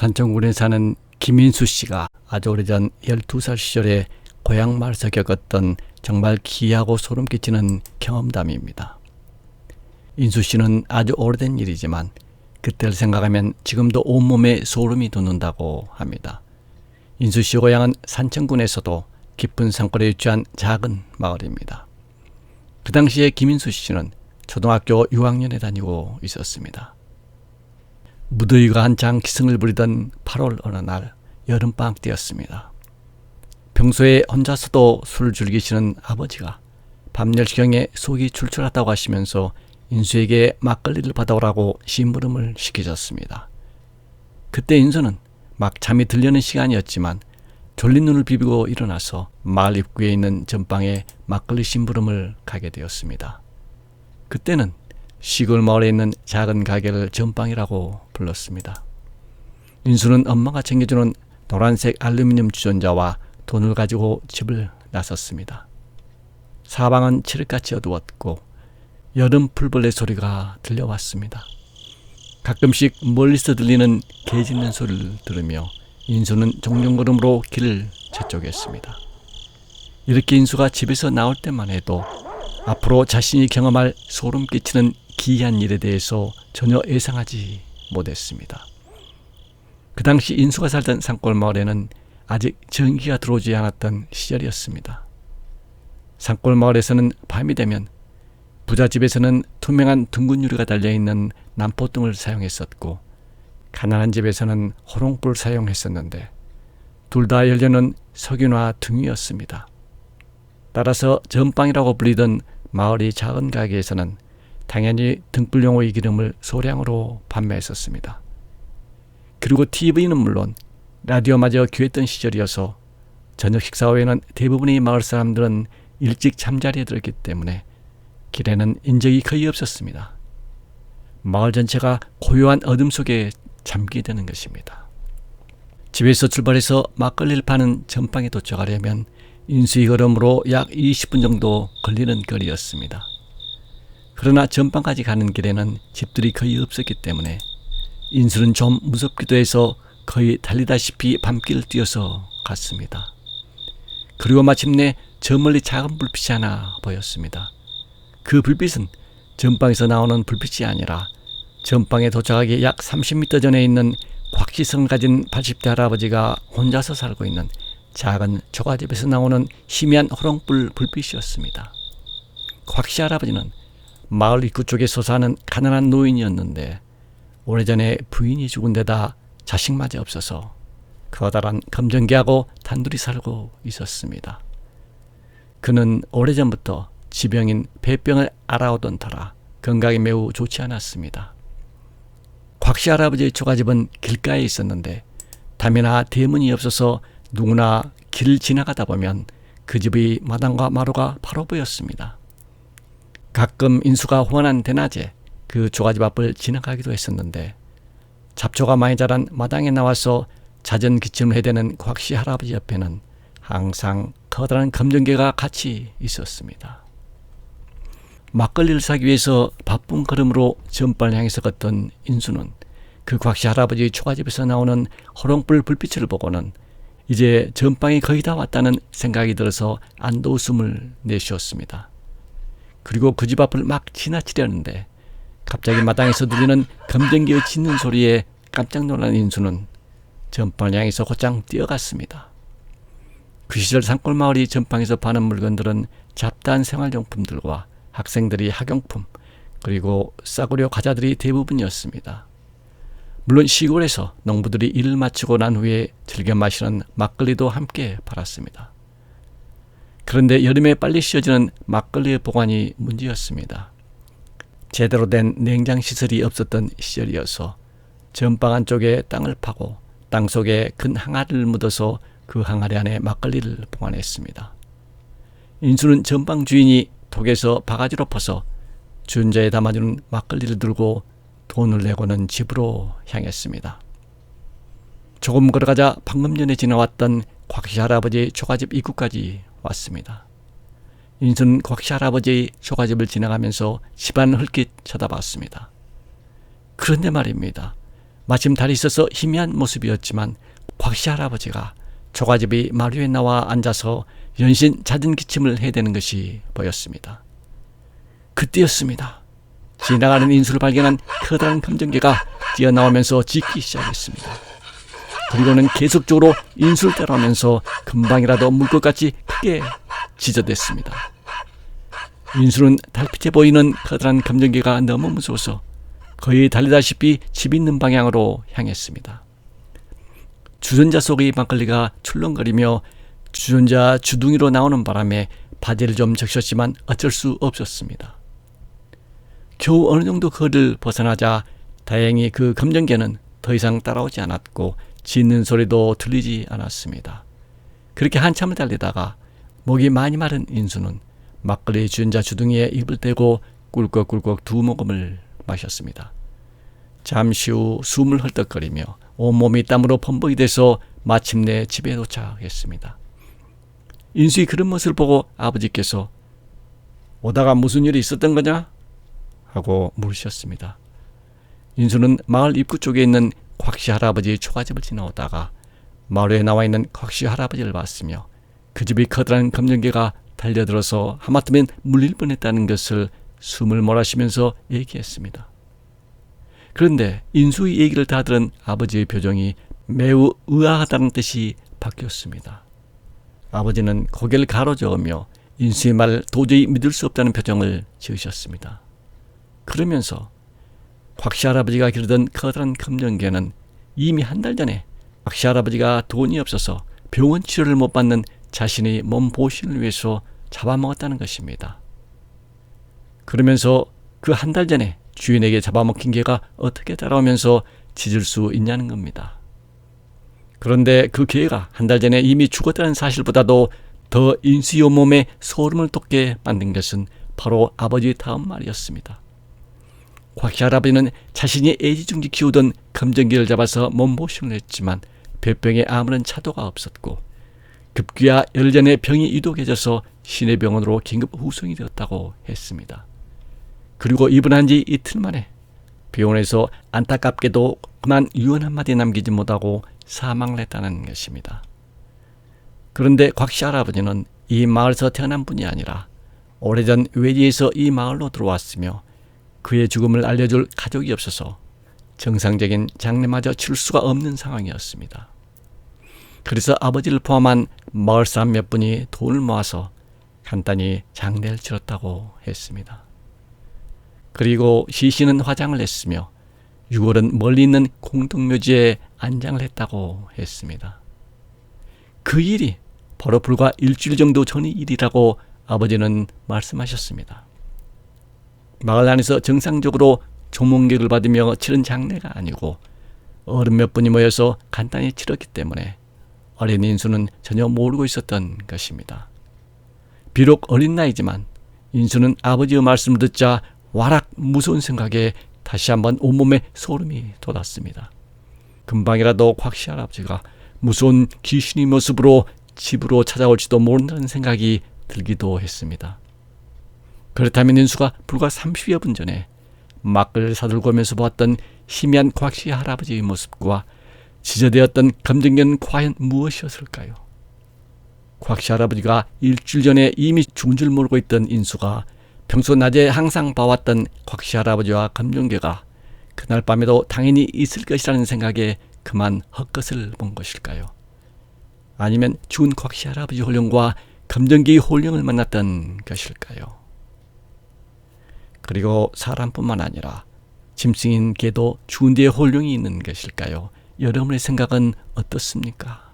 산청군에 사는 김인수 씨가 아주 오래전 12살 시절에 고향 마을에서 겪었던 정말 기이하고 소름 끼치는 경험담입니다. 인수 씨는 아주 오래된 일이지만 그때를 생각하면 지금도 온몸에 소름이 돋는다고 합니다. 인수 씨 고향은 산청군에서도 깊은 산골에 위치한 작은 마을입니다. 그 당시에 김인수 씨는 초등학교 6학년에 다니고 있었습니다. 무더위가 한창 기승을 부리던 8월 어느 날 여름방학 때였습니다. 평소에 혼자서도 술을 즐기시는 아버지가 밤 10시경에 속이 출출하다고 하시면서 인수에게 막걸리를 받아오라고 심부름을 시키셨습니다. 그때 인수는 막 잠이 들려는 시간이었지만 졸린 눈을 비비고 일어나서 마을 입구에 있는 전방에 막걸리 심부름을 가게 되었습니다. 그때는 시골 마을에 있는 작은 가게를 전방이라고 불렀습니다. 인수는 엄마가 챙겨주는 노란색 알루미늄 주전자와 돈을 가지고 집을 나섰습니다. 사방은 칠흑같이 어두웠고 여름 풀벌레 소리가 들려왔습니다. 가끔씩 멀리서 들리는 개 짖는 소리를 들으며 인수는 종종걸음으로 길을 재촉했습니다. 이렇게 인수가 집에서 나올 때만 해도 앞으로 자신이 경험할 소름 끼치는 기이한 일에 대해서 전혀 예상하지 못했습니다. 그 당시 인수가 살던 산골 마을에는 아직 전기가 들어오지 않았던 시절이었습니다. 산골 마을에서는 밤이 되면 부잣집에서는 투명한 둥근 유리가 달려있는 난포등을 사용했었고 가난한 집에서는 호롱불을 사용했었는데 둘 다 연료는 석유나 등유였습니다. 따라서 전방이라고 불리던 마을의 작은 가게에서는 당연히 등불용의 기름을 소량으로 판매했었습니다. 그리고 TV는 물론 라디오마저 귀했던 시절이어서 저녁 식사 후에는 대부분의 마을 사람들은 일찍 잠자리에 들었기 때문에 길에는 인적이 거의 없었습니다. 마을 전체가 고요한 어둠 속에 잠기게 되는 것입니다. 집에서 출발해서 막걸리를 파는 전방에 도착하려면 인수의 걸음으로 약 20분 정도 걸리는 거리였습니다. 그러나 전방까지 가는 길에는 집들이 거의 없었기 때문에 인수는 좀 무섭기도 해서 거의 달리다시피 밤길을 뛰어서 갔습니다. 그리고 마침내 저 멀리 작은 불빛이 하나 보였습니다. 그 불빛은 전방에서 나오는 불빛이 아니라 전방에 도착하기 약 30m 전에 있는 곽시성을 가진 80대 할아버지가 혼자서 살고 있는 작은 초가집에서 나오는 희미한 호롱불 불빛이었습니다. 곽씨 할아버지는 마을 입구 쪽에 사는 가난한 노인이었는데 오래전에 부인이 죽은 데다 자식마저 없어서 커다란 검정개하고 단둘이 살고 있었습니다. 그는 오래전부터 지병인 폐병을 앓아오던 터라 건강이 매우 좋지 않았습니다. 곽씨 할아버지의 초가집은 길가에 있었는데 담이나 대문이 없어서 누구나 길을 지나가다 보면 그 집의 마당과 마루가 바로 보였습니다. 가끔 인수가 환한 대낮에 그 초가집 앞을 지나가기도 했었는데 잡초가 많이 자란 마당에 나와서 잦은 기침을 해대는 곽씨 할아버지 옆에는 항상 커다란 검정개가 같이 있었습니다. 막걸리를 사기 위해서 바쁜 걸음으로 전방을 향해서 걷던 인수는 그 곽씨 할아버지 초가집에서 나오는 호롱불 불빛을 보고는 이제 전방이 거의 다 왔다는 생각이 들어서 안도웃음을 내쉬었습니다. 그리고 그 집 앞을 막 지나치려는데 갑자기 마당에서 들리는 검정개의 짖는 소리에 깜짝 놀란 인수는 전방을 향해서 곧장 뛰어갔습니다. 그 시절 산골마을이 전방에서 파는 물건들은 잡다한 생활용품들과 학생들이 학용품 그리고 싸구려 과자들이 대부분이었습니다. 물론 시골에서 농부들이 일을 마치고 난 후에 즐겨 마시는 막걸리도 함께 팔았습니다. 그런데 여름에 빨리 씌어지는 막걸리의 보관이 문제였습니다. 제대로 된 냉장시설이 없었던 시절이어서 전방 안쪽에 땅을 파고 땅 속에 큰 항아리를 묻어서 그 항아리 안에 막걸리를 보관했습니다. 인수는 전방 주인이 톡에서 바가지로 퍼서 주전자에 담아주는 막걸리를 들고 돈을 내고는 집으로 향했습니다. 조금 걸어가자 방금 전에 지나왔던 곽씨 할아버지의 초가집 입구까지 왔습니다. 인수는 곽씨 할아버지의 초가집을 지나가면서 집안을 흘낏 쳐다봤습니다. 그런데 말입니다. 마침 달이 있어서 희미한 모습이었지만 곽씨 할아버지가 초가집이 마루에 나와 앉아서 연신 잦은 기침을 해대는 것이 보였습니다. 그때였습니다. 지나가는 인수를 발견한 커다란 검정개가 뛰어나오면서 짖기 시작했습니다. 그리고는 계속적으로 인수를 따라오면서 금방이라도 물 것 같이 크게 짖어댔습니다. 인수는 달빛에 보이는 커다란 검정개가 너무 무서워서 거의 달리다시피 집 있는 방향으로 향했습니다. 주전자 속의 막걸리가 출렁거리며 주전자 주둥이로 나오는 바람에 바지를 좀 적셨지만 어쩔 수 없었습니다. 겨우 어느 정도 거리를 벗어나자 다행히 그 검정개는 더 이상 따라오지 않았고 짖는 소리도 들리지 않았습니다. 그렇게 한참을 달리다가 목이 많이 마른 인수는 막걸리 주전자 주둥이에 입을 대고 꿀꺽꿀꺽 두 모금을 마셨습니다. 잠시 후 숨을 헐떡거리며 온몸이 땀으로 범벅이 돼서 마침내 집에 도착했습니다. 인수의 그런 모습을 보고 아버지께서 오다가 무슨 일이 있었던 거냐? 하고 물으셨습니다. 인수는 마을 입구 쪽에 있는 곽씨 할아버지 초가집을 지나오다가 마루에 나와 있는 곽씨 할아버지를 봤으며 그 집이 커다란 검정개가 달려들어서 하마터면 물릴 뻔했다는 것을 숨을 몰아쉬면서 얘기했습니다. 그런데 인수의 얘기를 다 들은 아버지의 표정이 매우 의아하다는 뜻이 바뀌었습니다. 아버지는 고개를 가로저으며 인수의 말을 도저히 믿을 수 없다는 표정을 지으셨습니다. 그러면서 곽씨 할아버지가 기르던 커다란 검정개는 이미 한 달 전에 곽씨 할아버지가 돈이 없어서 병원 치료를 못 받는 자신의 몸 보신을 위해서 잡아먹었다는 것입니다. 그러면서 그 한 달 전에 주인에게 잡아먹힌 개가 어떻게 따라오면서 짖을 수 있냐는 겁니다. 그런데 그 개가 한 달 전에 이미 죽었다는 사실보다도 더 인수의 온몸에 소름을 돋게 만든 것은 바로 아버지의 다음 말이었습니다. 곽씨 할아버지는 자신이 애지중지 키우던 검정개를 잡아서 몸보신을 했지만 폐병에 아무런 차도가 없었고 급기야 열흘 전에 병이 유독해져서 시내병원으로 긴급 후송이 되었다고 했습니다. 그리고 입원한 지 이틀 만에 병원에서 안타깝게도 그만 유언 한마디 남기지 못하고 사망을 했다는 것입니다. 그런데 곽씨 할아버지는 이 마을에서 태어난 분이 아니라 오래전 외지에서 이 마을로 들어왔으며 그의 죽음을 알려줄 가족이 없어서 정상적인 장례마저 치를 수가 없는 상황이었습니다. 그래서 아버지를 포함한 마을 사람 몇 분이 돈을 모아서 간단히 장례를 치렀다고 했습니다. 그리고 시신은 화장을 했으며 6월은 멀리 있는 공동묘지에 안장을 했다고 했습니다. 그 일이 바로 불과 일주일 정도 전의 일이라고 아버지는 말씀하셨습니다. 마을 안에서 정상적으로 조문객을 받으며 치른 장례가 아니고 어른 몇 분이 모여서 간단히 치렀기 때문에 어린 인수는 전혀 모르고 있었던 것입니다. 비록 어린 나이지만 인수는 아버지의 말씀을 듣자 와락 무서운 생각에 다시 한번 온몸에 소름이 돋았습니다. 금방이라도 곽씨 할아버지가 무서운 귀신의 모습으로 집으로 찾아올지도 모른다는 생각이 들기도 했습니다. 그렇다면 인수가 불과 30여 분 전에 막걸리를 사들고 오면서 보았던 희미한 곽씨 할아버지의 모습과 지저대었던 검정개는 과연 무엇이었을까요? 곽씨 할아버지가 일주일 전에 이미 죽은 줄 모르고 있던 인수가 평소 낮에 항상 봐왔던 곽씨 할아버지와 검정개가 그날 밤에도 당연히 있을 것이라는 생각에 그만 헛것을 본 것일까요? 아니면 죽은 곽씨 할아버지 홀령과 검정개의 홀령을 만났던 것일까요? 그리고 사람뿐만 아니라 짐승인 개도 죽은 뒤에 홀령이 있는 것일까요? 여러분의 생각은 어떻습니까?